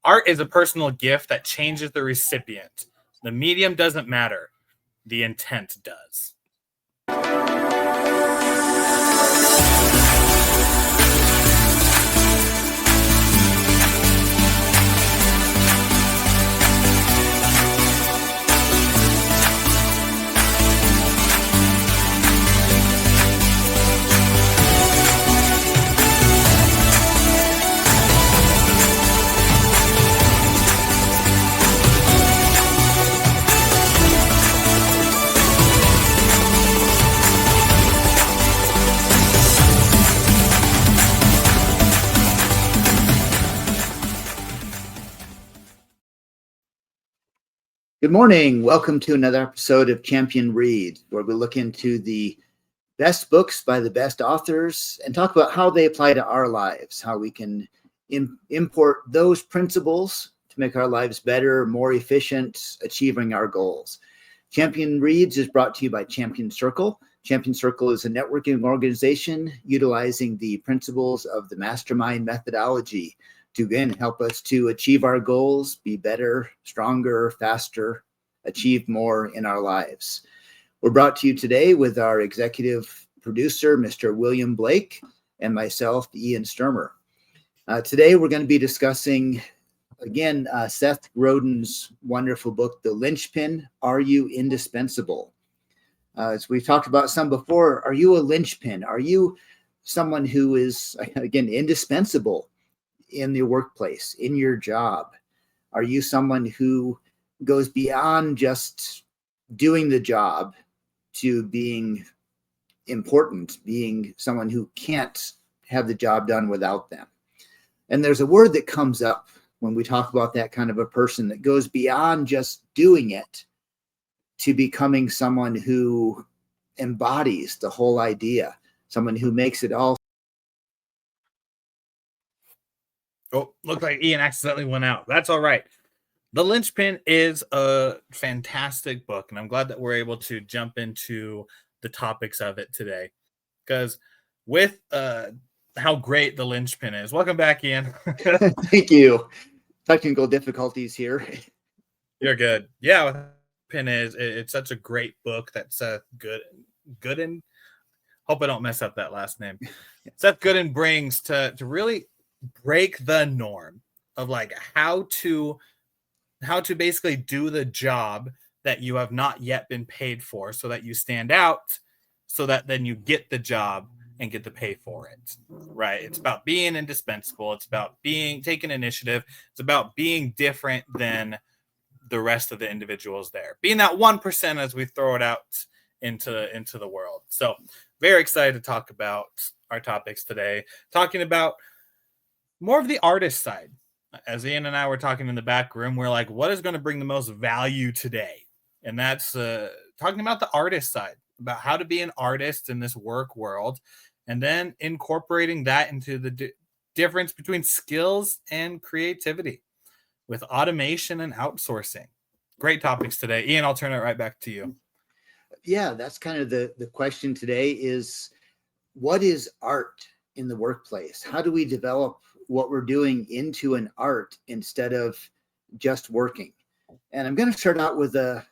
Art is a personal gift that changes the recipient. The medium doesn't matter. The intent does. Good morning. Welcome to another episode of Champion Read, where we look into the best books by the best authors and talk about how they apply to our lives, how we can import those principles to make our lives better, more efficient, achieving our goals. Champion Reads is brought to you by Champion Circle. Champion Circle is a networking organization utilizing the principles of the mastermind methodology to, again, help us to achieve our goals, be better, stronger, faster, achieve more in our lives. We're brought to you today with our executive producer, Mr. William Blake, and myself, Ian Sturmer. Today, we're going to be discussing, again, Seth Godin's wonderful book, The Linchpin, Are You Indispensable? As we've talked about some before, are you a linchpin? Are you someone who is, again, indispensable in your workplace, in your job? Are you someone who goes beyond just doing the job to being important, being someone who can't have the job done without them? And there's a word that comes up when we talk about that kind of a person that goes beyond just doing it to becoming someone who embodies the whole idea, someone who makes it all. Oh, looked like Ian accidentally went out. That's all right. The Linchpin is a fantastic book, and I'm glad that we're able to jump into the topics of it today. Because with how great the Linchpin is. Welcome back, Ian. Thank you. Technical difficulties here. You're good. Yeah, Pin it's such a great book that Seth Godin. Hope I don't mess up that last name. Seth Godin brings to really break the norm of like how to basically do the job that you have not yet been paid for, so that you stand out, so that then you get the job and get to pay for it. Right? It's about being indispensable. It's about taking initiative. It's about being different than the rest of the individuals there. Being that 1% as we throw it out into the world. So very excited to talk about our topics today. Talking about more of the artist side. As Ian and I were talking in the back room, we're like, what is going to bring the most value today? And that's talking about the artist side, about how to be an artist in this work world, and then incorporating that into the difference between skills and creativity with automation and outsourcing. Great topics today. Ian, I'll turn it right back to you. Yeah, that's kind of the question today is, what is art in the workplace? How do we develop what we're doing into an art instead of just working? And I'm going to start out with a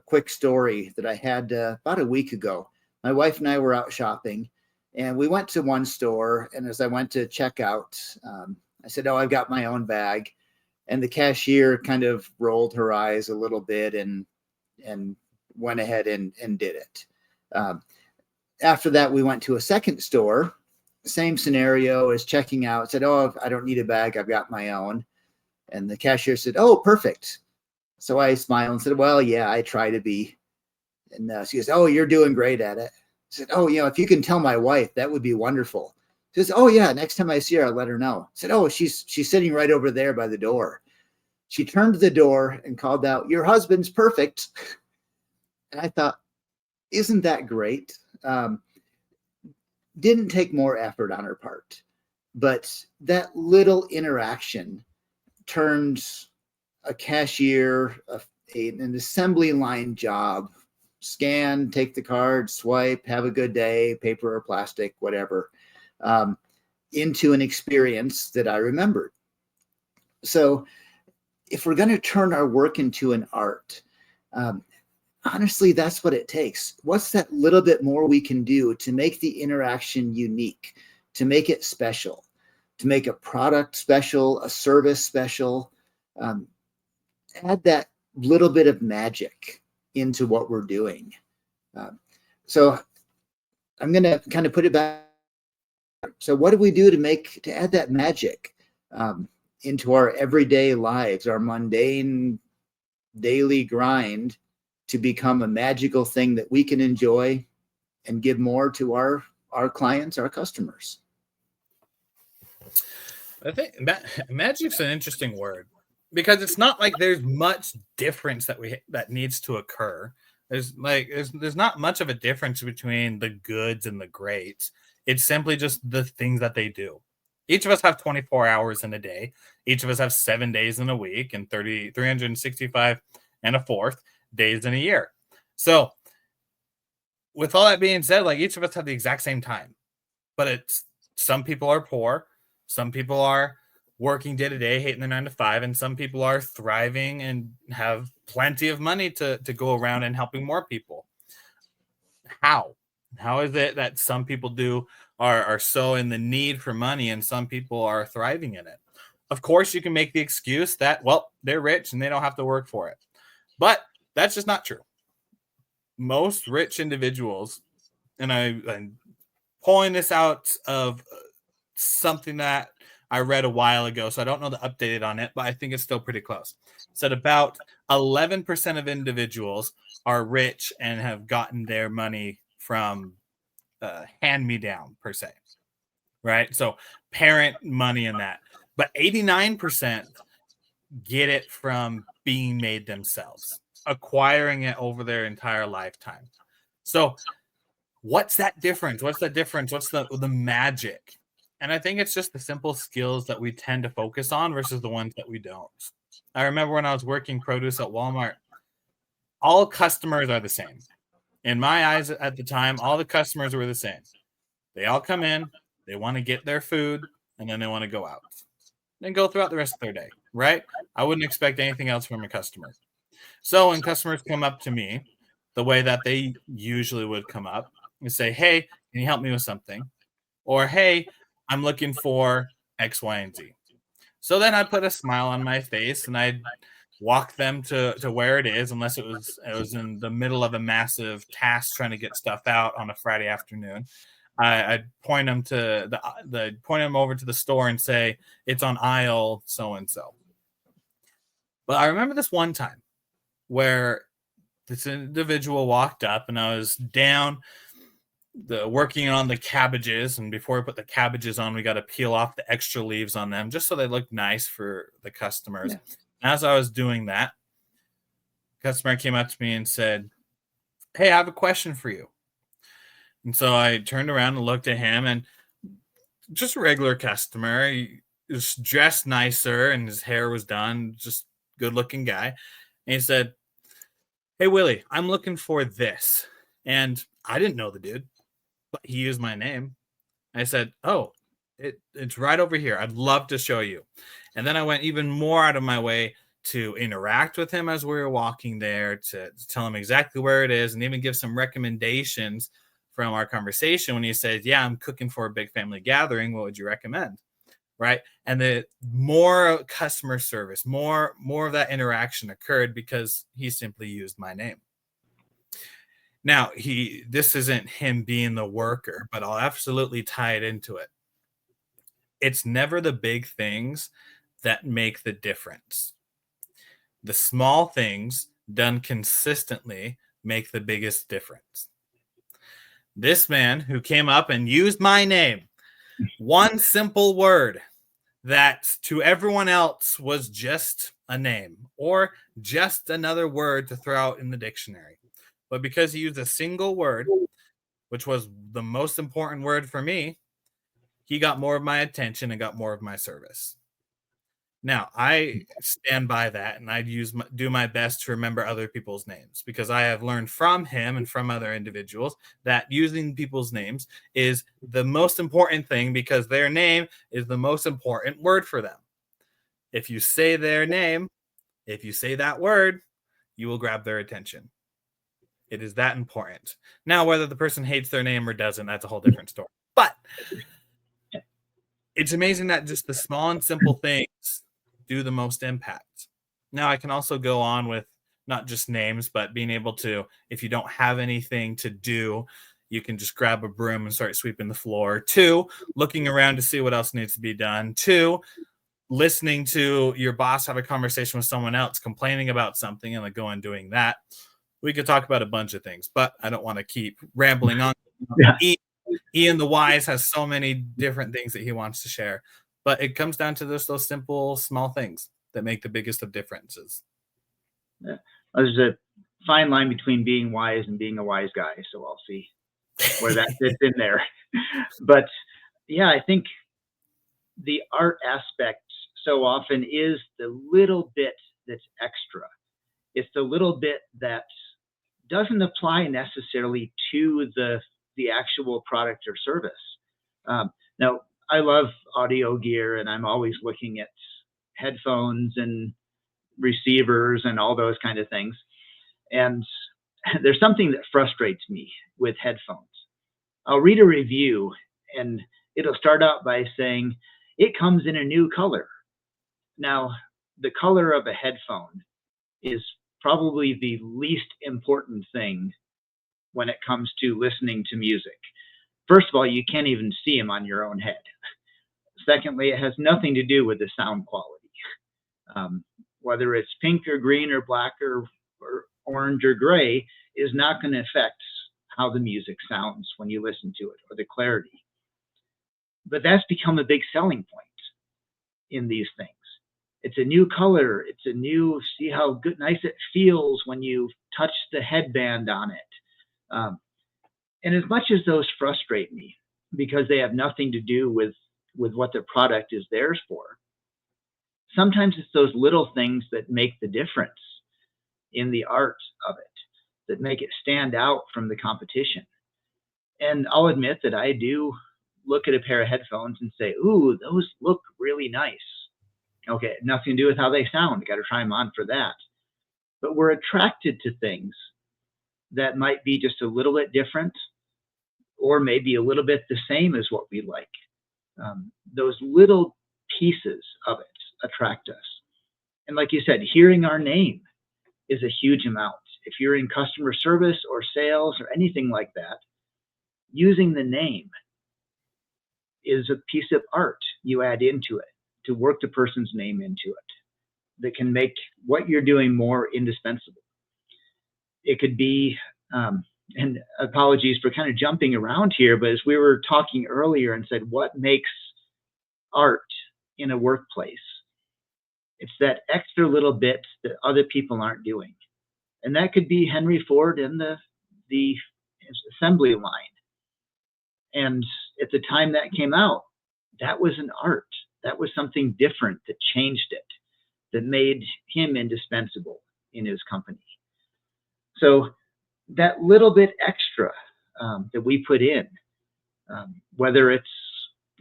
quick story that I had about a week ago. My wife and I were out shopping, and we went to one store. And as I went to check out, I said, "Oh, I've got my own bag." And the cashier kind of rolled her eyes a little bit and went ahead and did it. After that, we went to a second store. Same scenario as checking out. Said, "Oh, I don't need a bag. I've got my own." And the cashier said, "Oh, perfect." So I smiled and said, "Well, yeah, I try to be." And she goes, "Oh, you're doing great at it." I said, "Oh, if you can tell my wife, that would be wonderful." She says, "Oh, yeah, next time I see her, I'll let her know." I said, "Oh, she's sitting right over there by the door." She turned to the door and called out, "Your husband's perfect." And I thought, isn't that great? Didn't take more effort on her part, but that little interaction turns a cashier, an assembly line job, scan, take the card, swipe, have a good day, paper or plastic, whatever, into an experience that I remembered. So if we're going to turn our work into an art, honestly, that's what it takes. What's that little bit more we can do to make the interaction unique, to make it special, to make a product special, a service special? Add that little bit of magic into what we're doing. So I'm going to kind of put it back. So what do we do to add that magic into our everyday lives, our mundane daily grind, to become a magical thing that we can enjoy and give more to our clients, our customers? I think magic's an interesting word, because it's not like there's much difference that needs to occur. There's not much of a difference between the goods and the greats. It's simply just the things that they do. Each of us have 24 hours in a day. Each of us have 7 days in a week and 365 and a fourth days in a year. So with all that being said, like, each of us have the exact same time, but it's some people are poor, some people are working day to day, hating their 9 to 5, and some people are thriving and have plenty of money to go around and helping more people. How is it that some people are so in the need for money and some people are thriving in it? Of course, you can make the excuse that, well, they're rich and they don't have to work for it. But that's just not true. Most rich individuals, and I'm pulling this out of something that I read a while ago, so I don't know the updated on it, but I think it's still pretty close. Said about 11% of individuals are rich and have gotten their money from hand-me-down, per se, right? So parent money in that. But 89% get it from being made themselves, acquiring it over their entire lifetime. So what's that difference? What's the difference? What's the magic? And I think it's just the simple skills that we tend to focus on versus the ones that we don't. I remember when I was working produce at Walmart, all customers are the same. In my eyes at the time, all the customers were the same. They all come in, they want to get their food, and then they want to go out. Then go throughout the rest of their day, right? I wouldn't expect anything else from a customer. So when customers come up to me, the way that they usually would come up and say, hey, can you help me with something? Or, hey, I'm looking for X, Y, and Z. So then I put a smile on my face and I'd walk them to where it is, unless it was in the middle of a massive task trying to get stuff out on a Friday afternoon. I'd point them over to the store and say, it's on aisle so and so. But I remember this one time where this individual walked up and I was down working on the cabbages, and before we put the cabbages on, we got to peel off the extra leaves on them just so they look nice for the customers. Yeah. As I was doing that, the customer came up to me and said, hey, I have a question for you. And so I turned around and looked at him, and just a regular customer. He was dressed nicer and his hair was done, just good looking guy. And he said, hey, Willie, I'm looking for this. And I didn't know the dude, but he used my name. I said, oh, it's right over here. I'd love to show you. And then I went even more out of my way to interact with him as we were walking there, to tell him exactly where it is, and even give some recommendations from our conversation when he said, yeah, I'm cooking for a big family gathering. What would you recommend? Right. And the more customer service, more of that interaction occurred because he simply used my name. Now, this isn't him being the worker, but I'll absolutely tie it into it. It's never the big things that make the difference. The small things done consistently make the biggest difference. This man who came up and used my name, one simple word that to everyone else was just a name or just another word to throw out in the dictionary. But because he used a single word, which was the most important word for me, he got more of my attention and got more of my service. Now, I stand by that, and I'd do my best to remember other people's names, because I have learned from him and from other individuals that using people's names is the most important thing, because their name is the most important word for them. If you say their name, If you say that word, you will grab their attention. It is that important. Now, whether the person hates their name or doesn't, that's a whole different story. But it's amazing that just the small and simple things do the most impact. Now, I can also go on with not just names, but being able to, if you don't have anything to do, you can just grab a broom and start sweeping the floor. 2, looking around to see what else needs to be done. 2, listening to your boss have a conversation with someone else complaining about something and like go and doing that. We could talk about a bunch of things, but I don't want to keep rambling on. Yeah. Ian the Wise has so many different things that he wants to share, but it comes down to those simple, small things that make the biggest of differences. Yeah. There's a fine line between being wise and being a wise guy, so I'll see where that fits in there. But yeah, I think the art aspect so often is the little bit that's extra. It's the little bit that doesn't apply necessarily to the actual product or service. Now, I love audio gear, and I'm always looking at headphones and receivers and all those kind of things. And there's something that frustrates me with headphones. I'll read a review, and it'll start out by saying, it comes in a new color. Now, the color of a headphone is probably the least important thing when it comes to listening to music. First of all, you can't even see them on your own head. Secondly, it has nothing to do with the sound quality. Whether it's pink or green or black or orange or gray is not going to affect how the music sounds when you listen to it, or the clarity. But that's become a big selling point in these things. It's a new color. It's a new, see how good, nice it feels when you touch the headband on it. And as much as those frustrate me because they have nothing to do with what the product is theirs for, sometimes it's those little things that make the difference in the art of it, that make it stand out from the competition. And I'll admit that I do look at a pair of headphones and say, ooh, those look really nice. Okay, nothing to do with how they sound. Got to try them on for that. But we're attracted to things that might be just a little bit different, or maybe a little bit the same as what we like. Those little pieces of it attract us. And like you said, hearing our name is a huge amount. If you're in customer service or sales or anything like that, using the name is a piece of art you add into it to work the person's name into it that can make what you're doing more indispensable. It could be, and apologies for kind of jumping around here, but as we were talking earlier and said, what makes art in a workplace? It's that extra little bit that other people aren't doing. And that could be Henry Ford and the assembly line. And at the time that came out, that was an art. That was something different that changed it, that made him indispensable in his company. So that little bit extra that we put in, whether it's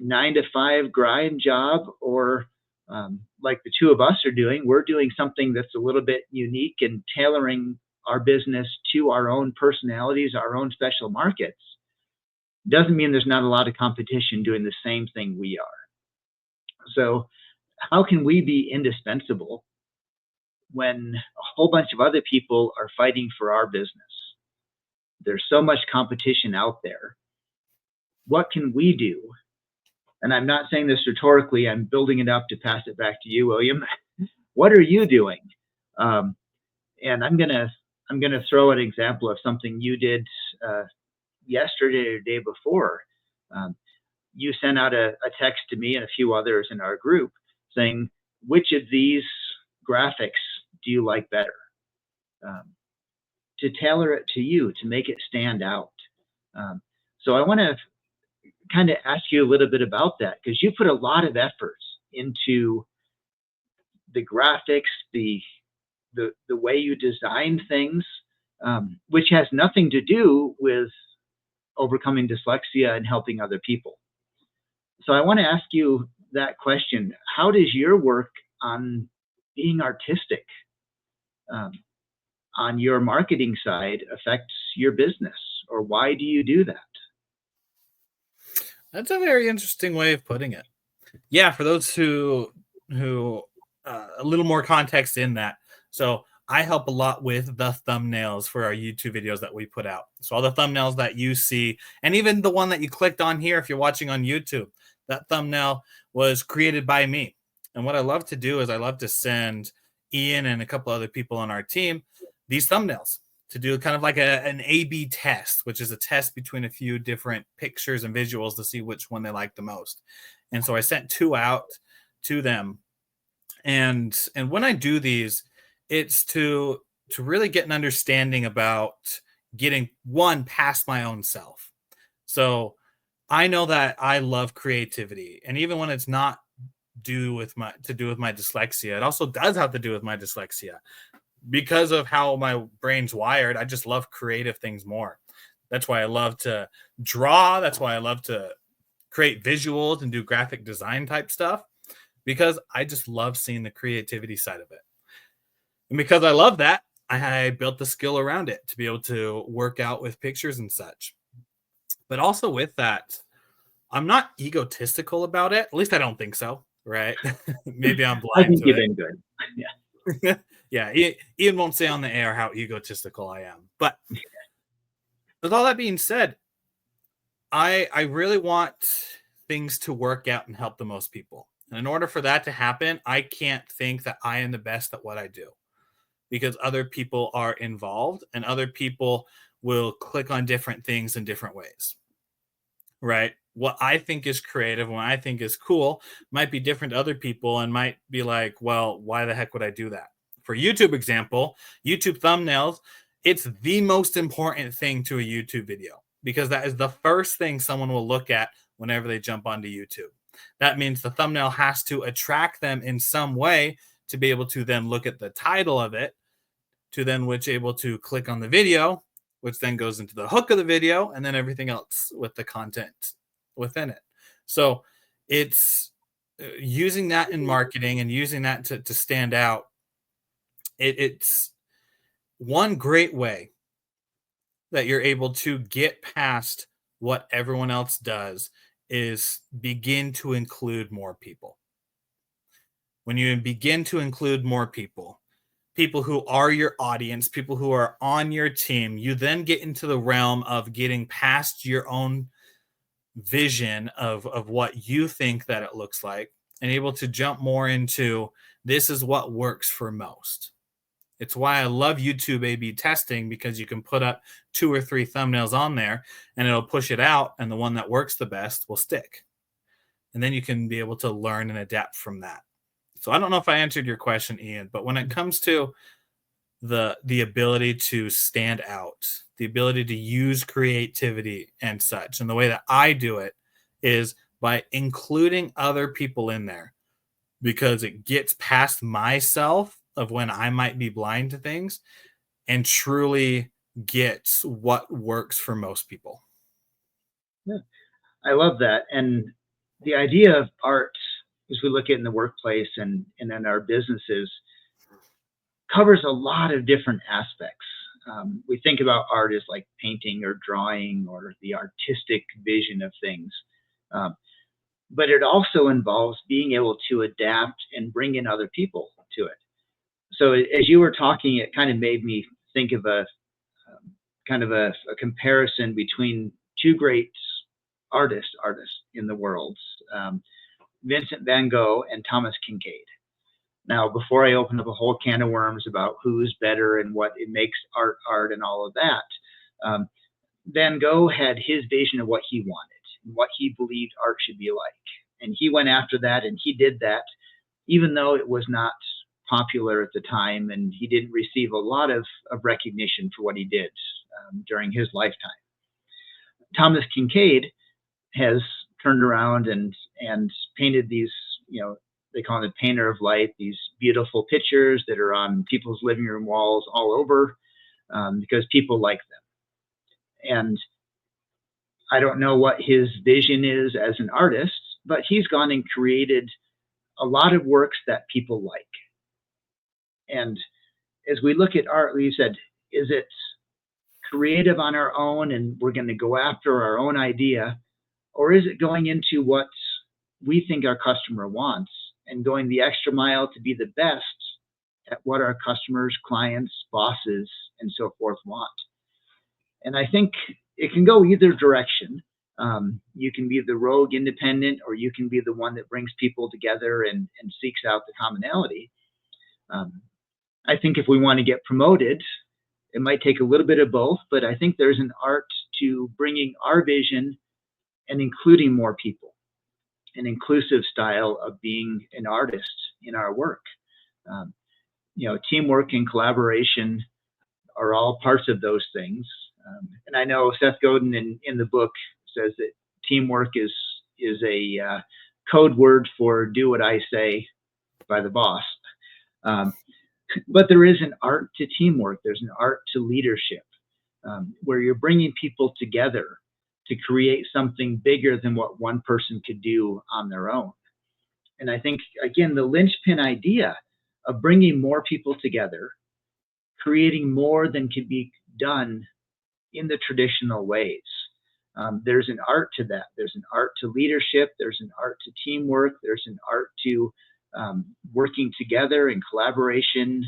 9-to-5 grind job or like the two of us are doing, we're doing something that's a little bit unique and tailoring our business to our own personalities, our own special markets, doesn't mean there's not a lot of competition doing the same thing we are. So how can we be indispensable when a whole bunch of other people are fighting for our business? There's so much competition out there. What can we do? And I'm not saying this rhetorically, I'm building it up to pass it back to you, William. What are you doing? And I'm gonna throw an example of something you did yesterday or the day before. You sent out a text to me and a few others in our group saying, which of these graphics do you like better? To tailor it to you, to make it stand out. So I want to kind of ask you a little bit about that, because you put a lot of efforts into the graphics, the way you design things, which has nothing to do with overcoming dyslexia and helping other people. So I want to ask you that question. How does your work on being artistic on your marketing side affects your business, or why do you do that? That's a very interesting way of putting it. Yeah, for those who a little more context in that. So I help a lot with the thumbnails for our YouTube videos that we put out. So all the thumbnails that you see, and even the one that you clicked on here, if you're watching on YouTube, that thumbnail was created by me. And what I love to do is I love to send Ian and a couple other people on our team these thumbnails to do kind of like an A/B test, which is a test between a few different pictures and visuals to see which one they like the most. And so I sent 2 out to them. And when I do these, it's to really get an understanding about getting one past my own self. So I know that I love creativity, and even when it's not to do with my dyslexia, it also does have to do with my dyslexia. Because of how my brain's wired, I just love creative things more. That's why I love to draw. That's why I love to create visuals and do graphic design type stuff, because I just love seeing the creativity side of it. And because I love that, I built the skill around it to be able to work out with pictures and such. But also with that, I'm not egotistical about it. At least I don't think so, right? Maybe I'm I blind think to you've it. been good. Yeah. Yeah, Ian won't say on the air how egotistical I am. But with all that being said, I really want things to work out and help the most people. And in order for that to happen, I can't think that I am the best at what I do, because other people are involved and other people will click on different things in different ways, right? What I think is creative, what I think is cool might be different to other people and might be like, well, why the heck would I do that? For YouTube example, YouTube thumbnails, it's the most important thing to a YouTube video, because that is the first thing someone will look at whenever they jump onto YouTube. That means the thumbnail has to attract them in some way to be able to then look at the title of it, to then which able to click on the video, which then goes into the hook of the video, and then everything else with the content within it. So it's using that in marketing and using that to stand out. It's one great way that you're able to get past what everyone else does is begin to include more people. When you begin to include more people, people who are your audience, people who are on your team, you then get into the realm of getting past your own vision of what you think that it looks like, and able to jump more into this is what works for most. It's why I love YouTube A/B testing, because you can put up 2 or 3 thumbnails on there and it'll push it out, and the one that works the best will stick. And then you can be able to learn and adapt from that. So I don't know if I answered your question, Ian, but when it comes to the ability to stand out, the ability to use creativity and such, and the way that I do it is by including other people in there, because it gets past myself of when I might be blind to things and truly gets what works for most people. Yeah, I love that. And the idea of art, as we look at in the workplace and in our businesses, covers a lot of different aspects. We think about art as like painting or drawing or the artistic vision of things. But it also involves being able to adapt and bring in other people to it. So as you were talking, it kind of made me think of a comparison between 2 great artists in the world, Vincent van Gogh and Thomas Kinkade. Now, before I open up a whole can of worms about who's better and what it makes art and all of that, Van Gogh had his vision of what he wanted, and what he believed art should be like. And he went after that, and he did that, even though it was not popular at the time, and he didn't receive a lot of recognition for what he did during his lifetime. Thomas Kinkade has turned around and painted these, they call him the painter of light, these beautiful pictures that are on people's living room walls all over, because people like them. And I don't know what his vision is as an artist, but he's gone and created a lot of works that people like. And as we look at art, you said, is it creative on our own and we're going to go after our own idea, or is it going into what we think our customer wants and going the extra mile to be the best at what our customers, clients, bosses, and so forth want? And I think it can go either direction. You can be the rogue independent, or you can be the one that brings people together and seeks out the commonality. I think if we want to get promoted, it might take a little bit of both, but I think there's an art to bringing our vision and including more people, an inclusive style of being an artist in our work. Teamwork and collaboration are all parts of those things. And I know Seth Godin in the book says that teamwork is a code word for do what I say by the boss. But there is an art to teamwork. There's an art to leadership, where you're bringing people together to create something bigger than what one person could do on their own. And I think, again, the linchpin idea of bringing more people together, creating more than could be done in the traditional ways. There's an art to that. There's an art to leadership. There's an art to teamwork. There's an art to working together and collaboration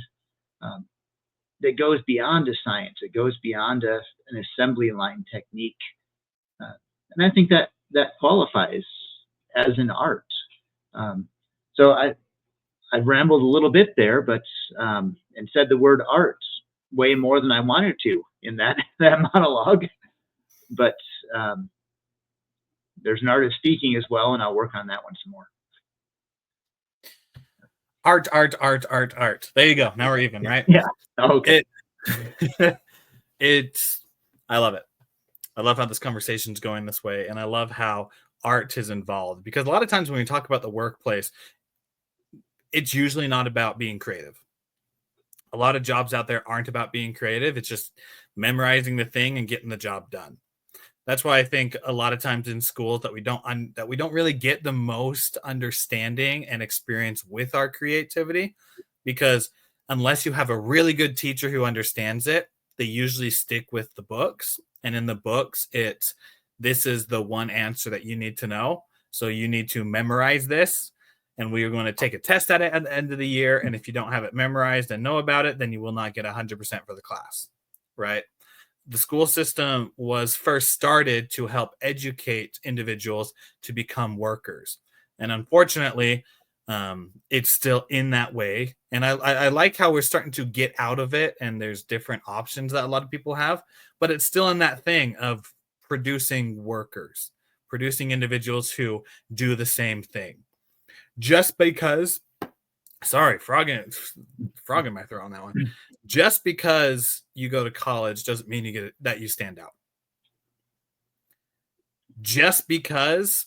that goes beyond a science. It goes beyond an assembly line technique. And I think that qualifies as an art. So I rambled a little bit there, but and said the word art way more than I wanted to in that monologue. But there's an art of speaking as well, and I'll work on that one some more. Art. There you go. Now we're even, right? Yeah. Okay. I love it. I love how this conversation's going this way, and I love how art is involved, because a lot of times when we talk about the workplace, it's usually not about being creative. A lot of jobs out there aren't about being creative. It's just memorizing the thing and getting the job done. That's why I think a lot of times in schools that we don't really get the most understanding and experience with our creativity, because unless you have a really good teacher who understands it, they usually stick with the books. And in the books, this is the one answer that you need to know. So you need to memorize this, and we are going to take a test at it at the end of the year. And if you don't have it memorized and know about it, then you will not get 100% for the class, right? The school system was first started to help educate individuals to become workers. And unfortunately, it's still in that way. And I like how we're starting to get out of it, and there's different options that a lot of people have, but it's still in that thing of producing workers, producing individuals who do the same thing. Just because, sorry, frog in my throat on that one. Just because you go to college doesn't mean that you stand out. Just because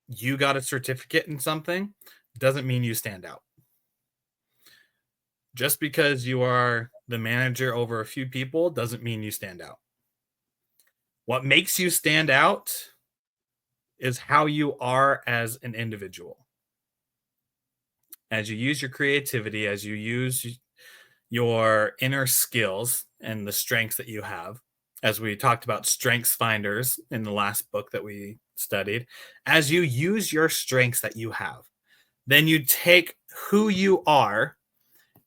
you got a certificate in something doesn't mean you stand out. Just because you are the manager over a few people doesn't mean you stand out. What makes you stand out is how you are as an individual. As you use your creativity, as you use your inner skills and the strengths that you have, as we talked about strengths finders in the last book that we studied, as you use your strengths that you have, then you take who you are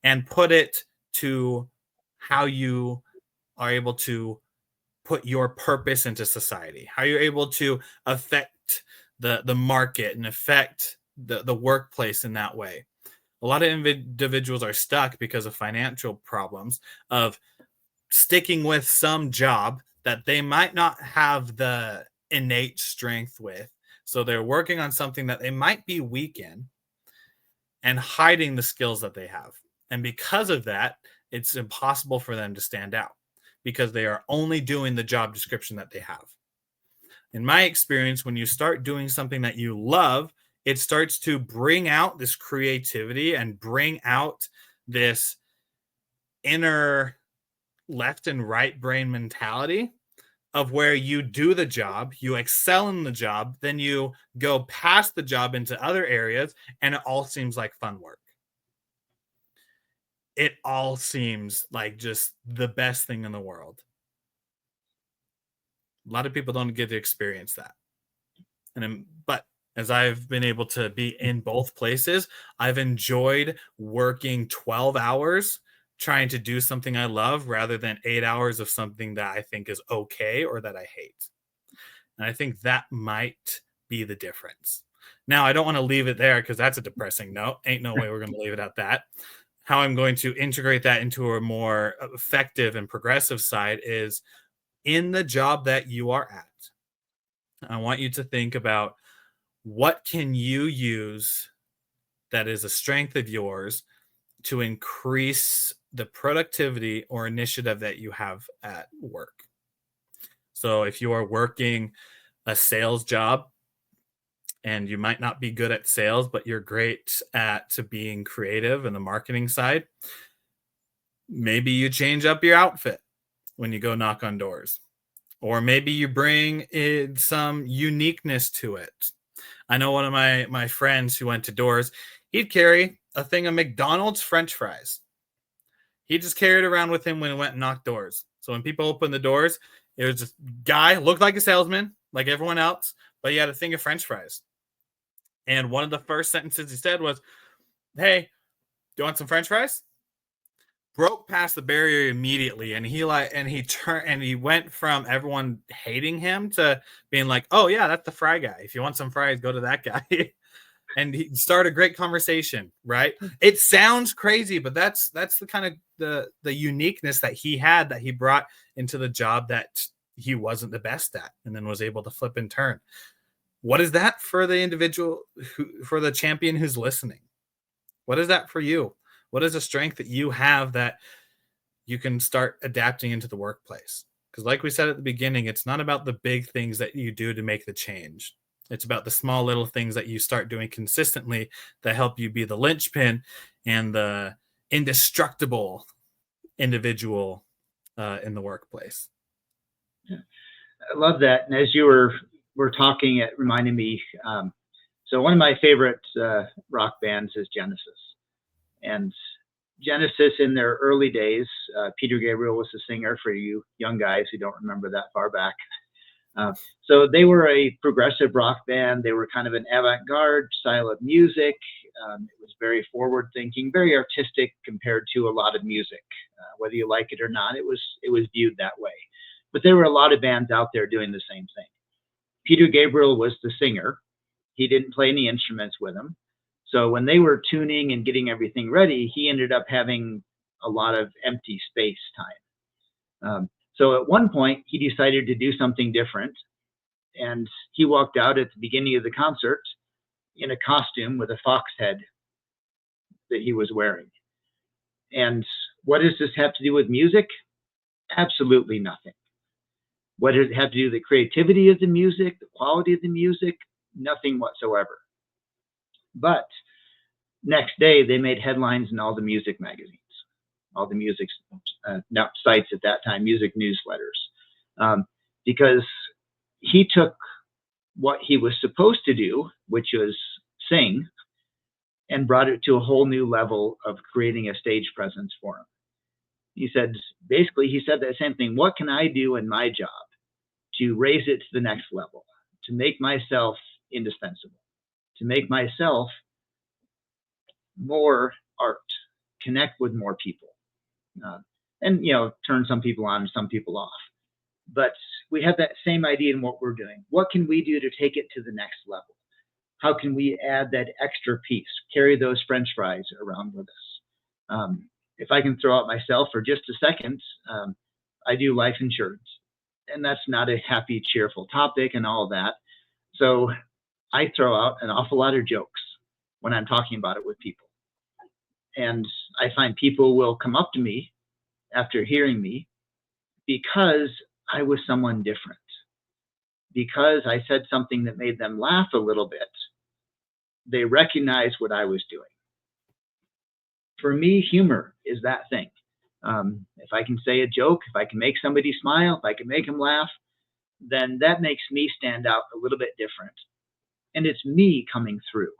and put it to how you are able to put your purpose into society, how you're able to affect the market and affect the workplace in that way. A lot of individuals are stuck because of financial problems, of sticking with some job that they might not have the innate strength with. So they're working on something that they might be weak in and hiding the skills that they have. And because of that, it's impossible for them to stand out, because they are only doing the job description that they have. In my experience, when you start doing something that you love, it starts to bring out this creativity and bring out this inner left and right brain mentality of where you do the job, you excel in the job, then you go past the job into other areas, and it all seems like fun work. it all seems like just the best thing in the world. A lot of people don't get to experience that. But as I've been able to be in both places, I've enjoyed working 12 hours trying to do something I love rather than 8 hours of something that I think is okay or that I hate. And I think that might be the difference. Now, I don't want to leave it there because that's a depressing note. Ain't no way we're going to leave it at that. How I'm going to integrate that into a more effective and progressive side is in the job that you are at. I want you to think about what can you use that is a strength of yours to increase the productivity or initiative that you have at work. So if you are working a sales job and you might not be good at sales, but you're great at being creative in the marketing side, maybe you change up your outfit when you go knock on doors. Or maybe you bring in some uniqueness to it. I know one of my friends who went to doors, he'd carry a thing of McDonald's French fries. He just carried it around with him when he went and knocked doors. So when people opened the doors, it was just guy, looked like a salesman, like everyone else, but he had a thing of French fries. And one of the first sentences he said was, "Hey, do you want some French fries?" Broke past the barrier immediately, and he went from everyone hating him to being like, "Oh yeah, that's the fry guy. If you want some fries, go to that guy." And he started a great conversation, right? It sounds crazy, but that's the kind of the uniqueness that he had, that he brought into the job that he wasn't the best at, and then was able to flip and turn. What is that for the individual, for the champion who's listening? What is that for you? What is a strength that you have that you can start adapting into the workplace? Because like we said at the beginning, it's not about the big things that you do to make the change. It's about the small little things that you start doing consistently that help you be the linchpin and the indestructible individual in the workplace. I love that. And as you were talking, it reminded me. So one of my favorite rock bands is Genesis. And Genesis, in their early days, Peter Gabriel was the singer, for you young guys who don't remember that far back. So they were a progressive rock band. They were kind of an avant-garde style of music. It was very forward-thinking, very artistic compared to a lot of music. Whether you like it or not, it was viewed that way. But there were a lot of bands out there doing the same thing. Peter Gabriel was the singer. He didn't play any instruments with him. So when they were tuning and getting everything ready, he ended up having a lot of empty space time. So at one point, he decided to do something different. And he walked out at the beginning of the concert in a costume with a fox head that he was wearing. And what does this have to do with music? Absolutely nothing. What does it have to do with the creativity of the music, the quality of the music? Nothing whatsoever. But next day, they made headlines in all the music magazines, all the music sites at that time, music newsletters, because he took what he was supposed to do, which was sing, and brought it to a whole new level of creating a stage presence for him. He said that same thing. What can I do in my job to raise it to the next level, to make myself indispensable, to make myself more art, connect with more people, and turn some people on and some people off. But we have that same idea in what we're doing. What can we do to take it to the next level? How can we add that extra piece, carry those French fries around with us? If I can throw out myself for just a second, I do life insurance, and that's not a happy, cheerful topic and all of that. So I throw out an awful lot of jokes when I'm talking about it with people. And I find people will come up to me after hearing me because I was someone different. Because I said something that made them laugh a little bit, they recognize what I was doing. For me, humor is that thing. If I can say a joke, if I can make somebody smile, if I can make them laugh, then that makes me stand out a little bit different. And it's me coming through.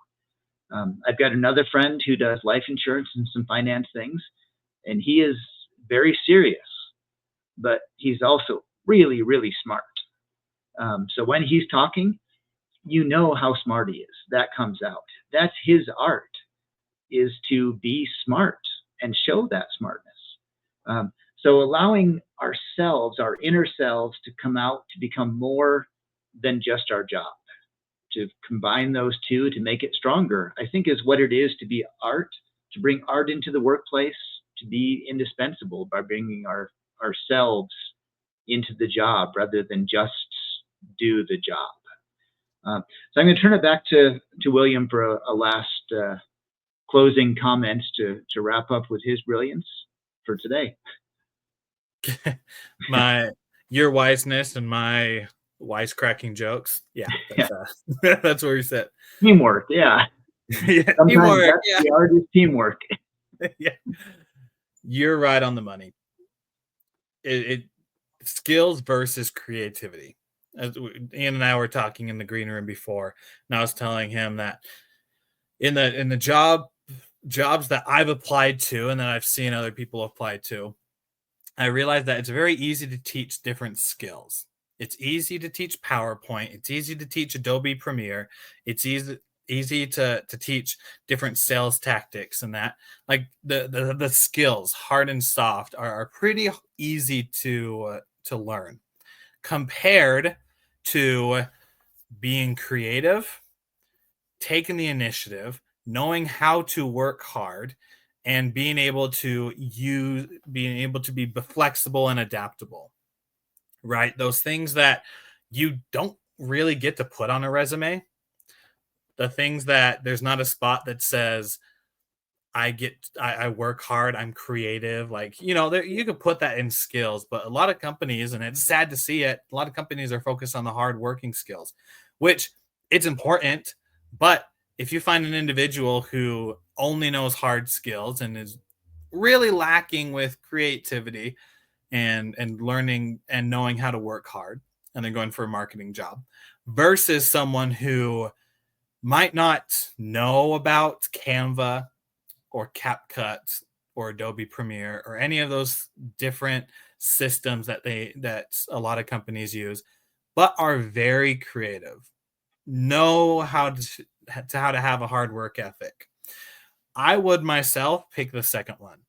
I've got another friend who does life insurance and some finance things. And he is very serious, but he's also really, really smart. So when he's talking, you know how smart he is. That comes out. That's his art, is to be smart and show that smartness. So allowing ourselves, our inner selves, to come out to become more than just our job, to combine those two to make it stronger, I think is what it is to be art, to bring art into the workplace, to be indispensable by bringing ourselves into the job rather than just do the job. So I'm going to turn it back to William for a last closing comment to wrap up with his brilliance for today. Your wiseness and my wisecracking jokes. Yeah, that's where we sit. Teamwork, yeah. Yeah, teamwork. Yeah. The art is teamwork. Yeah, you're right on the money. It skills versus creativity. As Ian and I were talking in the green room before, and I was telling him that in the jobs that I've applied to and that I've seen other people apply to, I realized that it's very easy to teach different skills. It's easy to teach PowerPoint. It's easy to teach Adobe Premiere. It's easy to teach different sales tactics, and that, like, the skills, hard and soft, are pretty easy to learn compared to being creative, taking the initiative, knowing how to work hard, and being able to be flexible and adaptable, right? Those things that you don't really get to put on a resume, the things that there's not a spot that says, I work hard, I'm creative. Like, you could put that in skills, but a lot of companies, and it's sad to see it, a lot of companies are focused on the hard working skills, which it's important. But if you find an individual who only knows hard skills and is really lacking with creativity and learning and knowing how to work hard, and then going for a marketing job, versus someone who might not know about Canva or CapCut or Adobe Premiere or any of those different systems that a lot of companies use, but are very creative, know how to have a hard work ethic. I would myself pick the second one,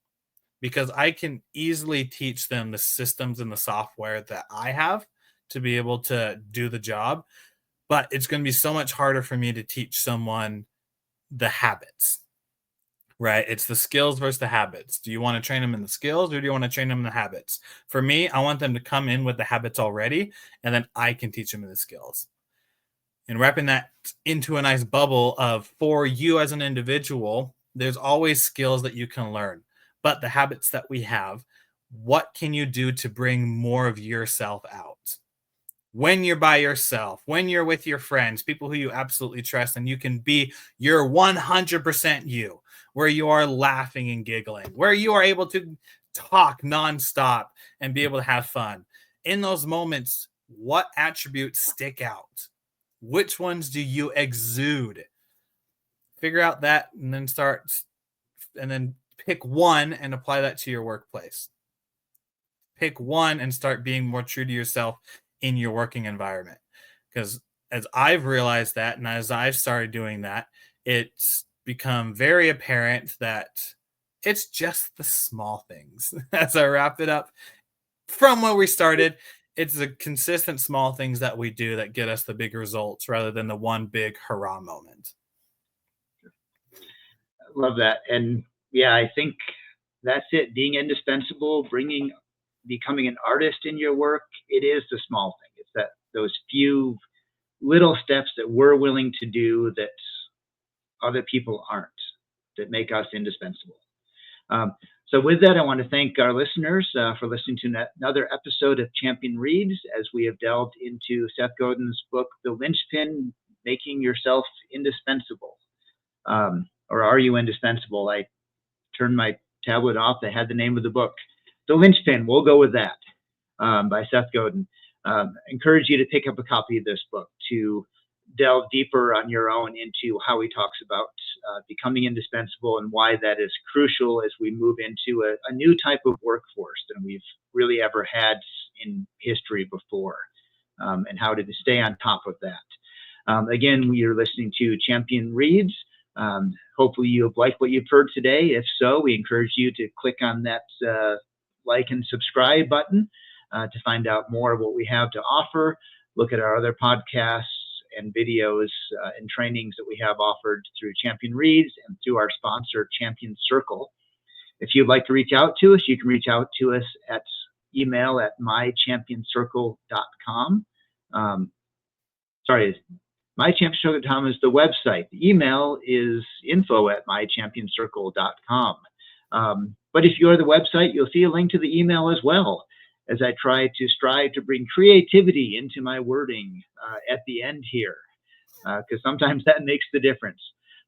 because I can easily teach them the systems and the software that I have to be able to do the job. But it's going to be so much harder for me to teach someone the habits, right? It's the skills versus the habits. Do you want to train them in the skills, or do you want to train them in the habits? For me, I want them to come in with the habits already, and then I can teach them the skills. And wrapping that into a nice bubble of, for you as an individual, there's always skills that you can learn. But the habits that we have, what can you do to bring more of yourself out? When you're by yourself, when you're with your friends, people who you absolutely trust, and you can be your 100% you, where you are laughing and giggling, where you are able to talk nonstop and be able to have fun. In those moments, what attributes stick out? Which ones do you exude? Figure out that, and then pick one and apply that to your workplace. Pick one and start being more true to yourself in your working environment. Because as I've realized that, and as I've started doing that, it's become very apparent that it's just the small things. As I wrap it up from where we started, it's the consistent small things that we do that get us the big results, rather than the one big hurrah moment. Love that. And yeah, I think that's it. Being indispensable, becoming an artist in your work, it is the small thing. It's those few little steps that we're willing to do that other people aren't, that make us indispensable. So with that, I want to thank our listeners for listening to another episode of Champion Reads, as we have delved into Seth Godin's book, The Linchpin, Making Yourself Indispensable. Or Are You Indispensable? I turned my tablet off. They had the name of the book. The Linchpin, we'll go with that, by Seth Godin. Encourage you to pick up a copy of this book, to delve deeper on your own into how he talks about becoming indispensable and why that is crucial as we move into a new type of workforce than we've really ever had in history before, and how to stay on top of that. Again, we are listening to Champion Reads. Hopefully you have liked what you've heard today. If so, we encourage you to click on that like and subscribe button to find out more of what we have to offer. Look at our other podcasts and videos and trainings that we have offered through Champion Reads and through our sponsor, Champion Circle. If you'd like to reach out to us, you can reach out to us at email at mychampionscircle.com. mychampionscircle.com is the website. The email is info@mychampionscircle.com. But if you go to the website, you'll see a link to the email as well, as I strive to bring creativity into my wording at the end here, because sometimes that makes the difference.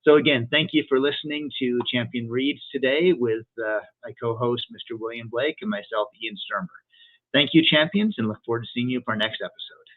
So again, thank you for listening to Champion Reads today with my co-host, Mr. William Blake, and myself, Ian Sturmer. Thank you, champions, and look forward to seeing you for our next episode.